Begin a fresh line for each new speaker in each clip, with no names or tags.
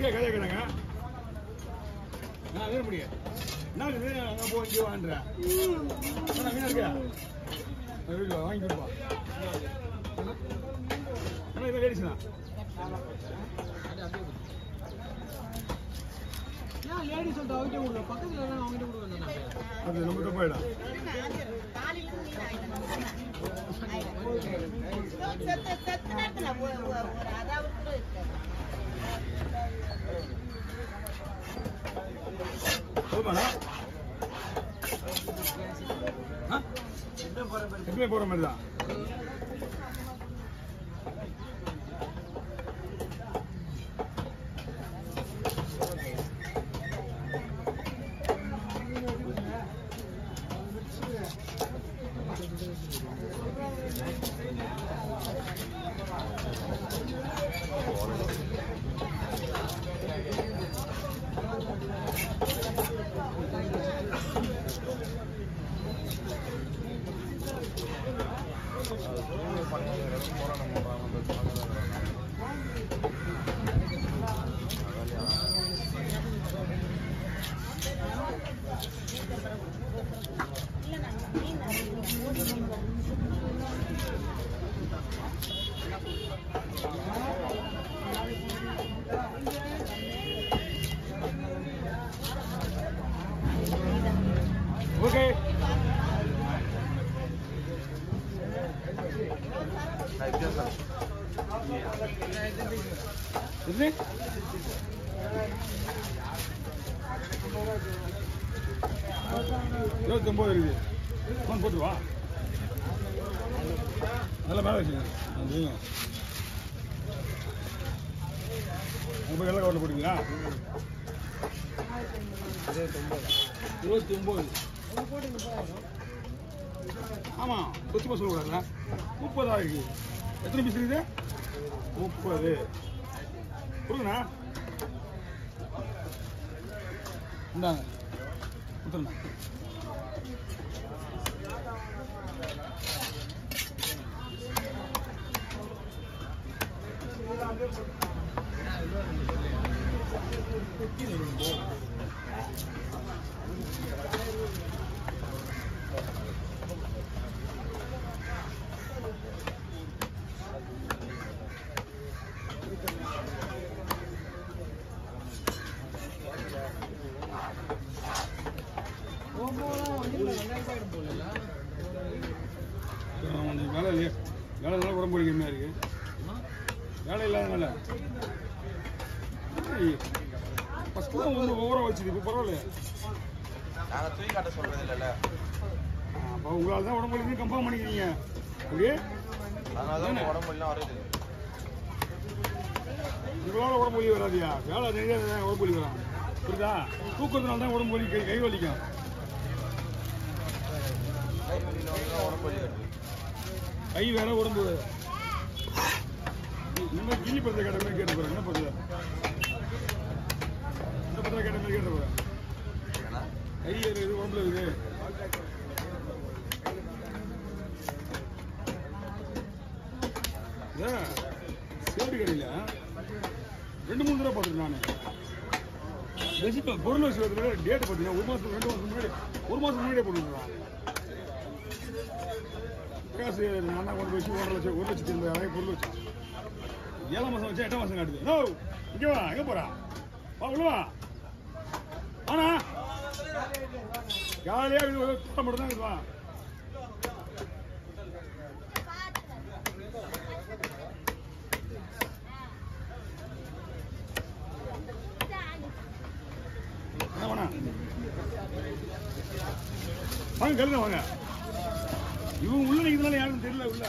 எங்கே கதையை கேட்டாங்க நான் வேணும் முடியும் என்ன இருக்குது அங்கே போ இங்கே வாங்குறேன் மீன் இருக்கா வீட்டில் வாங்கி கொடுப்பா ஆனால் இதை கேட்டுச்சுண்ணா
லேடிஸ் சொல்லிட்டு அவங்ககிட்ட கொடுங்க பக்கத்தில் அவங்ககிட்ட கொடுங்க
அது நம்ம தப்பாயிடும் போதுமாண்ணா எப்பவுமே போகிற மாதிரி தான் Okay. Isn't it? Yo, tempo de vida. ¿Cuánto foto va? Dale más de aquí. ¿Cómo que la acabo de poner? 29. ஆமா கொச்சிமா சொல்லுவாங்க 30 ஆகுது எத்தனை பீஸ் இருக்குது 30 கொடுங்கண்ணா இந்தாங்க கொடுத்துருண்ணா வேலை இல்லையா வேலை உடம்பு கம்மியாக இருக்கு வேலை இல்லாதனால ஃபஸ்ட்டு தான் வந்து ஓவராக வச்சுது இப்போ பரவாயில்லையா
நாங்கள் தூக்கி காட்ட சொல்கிறது இல்லைல்ல
அப்போ உங்களால் தான் உடம்பு வலிக்கு கன்ஃபார்ம் பண்ணிக்கிறீங்க அப்படியே
அதனால தான் உடம்பு எல்லாம் வருது
உங்களால் உடம்பு வலி வராதியா வேலை நிறைய உடம்பு வலி வரும் புரியுதா தூக்கத்தினால தான் உடம்பு வலி கை வலிக்கும்
உடம்பு வலி வருது
கை வேற உடம்பு இந்த கிளி பத்திர கேட்ட மாதிரி கேட்டு போகிறேன் என்ன பத்திர இந்த பத்திர கேட்ட மாதிரி கேட்டு போகிறேன் கை இருக்குது உடம்புல இருக்குது சேஃப்டி கடையில் 2-3 தடவை பார்த்துருக்கேன் நான் ரெசிப்ட் பொருள் வச்சுக்கிறதுல டேட் பார்த்தீங்கன்னா 1 மாதத்துக்கு 2 மாதத்துக்கு முன்னாடி 1 மாதத்துக்கு முன்னாடியே போட்டுருக்கான் காசு நான் தான் கொண்டு வச்சு 1,80,000 பொருள் வச்சு 7 மாதம் வச்சா 8 மாதம் காட்டுது நோ இங்கே வா எங்கே போகிறா வா உள்ளவா ஆனா ஜாலியாக மட்டும் தான் இருக்குவா வாங்க கழுங்க வாங்க இவங்க உள்ள நிற்கிறதுனால யாருக்கும் தெரியல உள்ள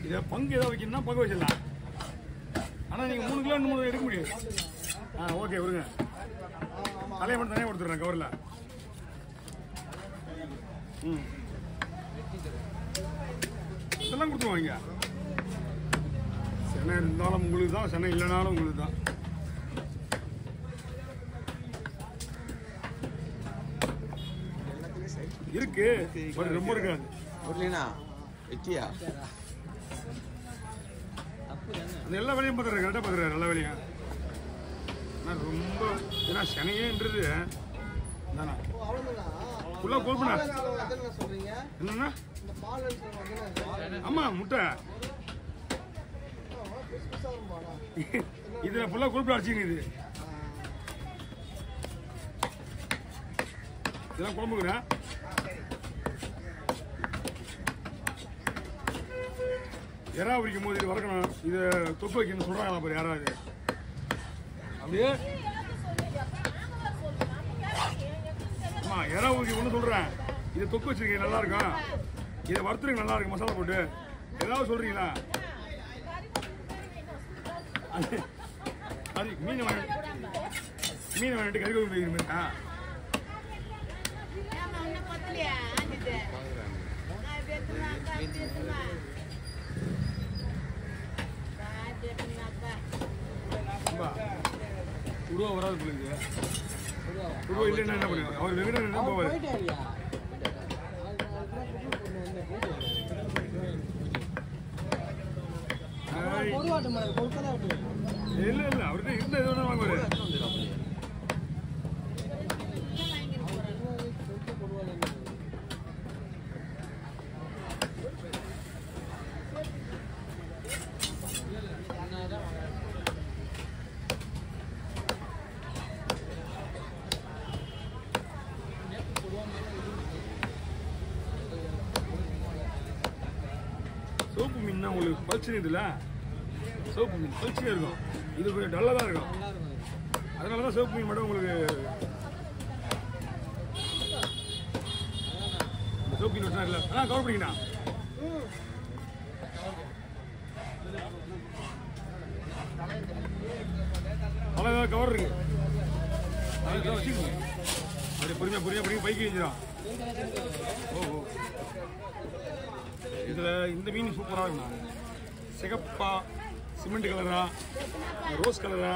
இதை பங்கு ஏதாவது வைக்கணும்னா பங்கு வச்சிடலாம் ஆனால் நீங்கள் 3 கிலோ 3 எடுக்க முடியாது ஓகே விடுங்க தலையை மட்டும் தனியாக கொடுத்துட்றேன் கவரில் இதெல்லாம் கொடுத்துருவாங்க சென்னை இருந்தாலும் உங்களுக்கு தான் சென்னை இல்லைனாலும் உங்களுக்கு தான் இருக்கு ரொம்ப இருக்காது
புரியலண்ணா வெட்டியா
எல்லா வேலையும் பார்த்துறேன் கரெக்டாக பார்த்துறேன் எல்லா வேலையும் நான் ரொம்ப ஏன்னா சனையேன்றது தானே
ஓ, அவ்வளவுதானா?
ஃபுல்லாக கோல்பண்ணா
எத்தனை சொல்றீங்க?
என்னண்ணா
இந்த பால் அடிச்சது
ஆமாம் முட்டை
புதுசா வருமாடா?
இதில் ஃபுல்லாக கொழுப்பு அடிச்சிங்க இது இதெல்லாம் குழம்புக்குறேன் எறா பிடிக்கும் போது இது வறக்கணும் இதை தொக்கு வைக்கணும்னு சொல்கிறாங்களா பாரு யாராவது அப்படியே ஆமா எறா ஊருக்கு ஒன்று சொல்கிறேன் இதை தொக்கு வச்சிருக்கீங்க நல்லா இருக்கும் இதை வறுத்துருங்க நல்லா இருக்கும் மசாலா போட்டு ஏதாவது சொல்கிறீங்களா அது அது மீன் வாங்கிட்டு கறி குழம்பு வைக்கிறீங்களா உருவா வராது பிள்ளைங்க உருவா இல்லைன்னா என்ன பண்ணுங்க அவர் வெகுனா என்ன போவார்
போயிட்டாரியா? பொதுவாட்டு மாடல் கொழுப்பதான் விட்டு
இல்லை இல்லை அவர்கிட்ட இருந்த எது வேணா வாங்குவாரு சோப்பு மீன் உங்களுக்கு பளிச்சுன்னு இதுல சோப்பு மீன் பளிச்சுனே இருக்கும் இது கொஞ்சம் டல்லாக தான் இருக்கும் அதனால தான் சோப்பு மீன் மட்டும் உங்களுக்கு சோப்பு மீன் வச்சா இல்லை கவர் பண்ணிக்கண்ணா அவ்வளோ கவர் இருக்கு அதுதான் வச்சுக்கோங்க அப்படியே பொறுமையாக பைக்கு வச்சிடும் ஓஹோ இதில் இந்த மீன் சூப்பராக இருக்கும் சிகப்பா சிமெண்ட் கலரா ரோஸ் கலரா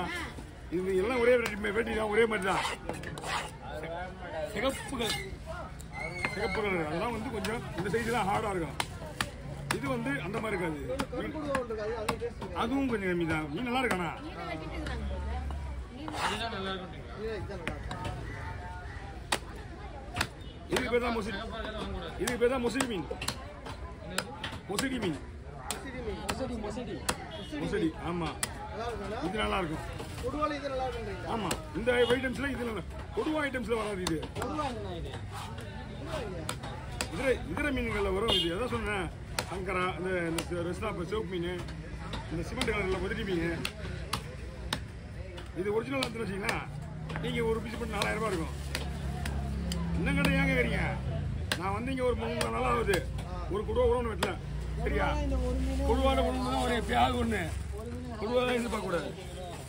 இது எல்லாம் ஒரே வெரைட்டி தான் ஒரே மாதிரி தான் சிகப்பு கலர் அதெல்லாம் வந்து கொஞ்சம் இந்த சைடு தான் ஹார்டாக இருக்கும் இது வந்து அந்த மாதிரி இருக்காது அதுவும் கொஞ்சம் கம்மி தான் மீன் நல்லா இருக்காண்ணா இதுக்கு பேர் தான் மொசிடி மீன் மொசடி ஆமா இது நல்லா இருக்கும் ஆமா இந்த ஐட்டம்ஸ்ல இது நல்லா கொடுவா ஐட்டம்ஸ்ல வராது இது இதர மீன்கள்ல வரும் இது எதை சொன்னேன் சங்கரா இந்த ரெஸ்டாப் சிவப்பு மீன் இந்த சிமெண்ட் கலர்ல உதிரி மீன் இது ஒரிஜினல் வந்து வச்சீங்கன்னா நீங்க ஒரு பீஸ் பண்ணி 4000 ரூபாய் இருக்கும் இன்னும் கடை ஏன் கேட்குறீங்க நான் வந்து இங்க ஒரு 3 நாள் ஆகுது ஒரு கொடுவா உறவுன்னு வெட்டல சரியா கொடுவாட ஒன்று ஒரு எப்பயாவது ஒன்று கொடுவாதான் எதிர்பார்க்க கூடாது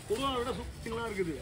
கொடுவாவை விட சுத்தங்களா இருக்குது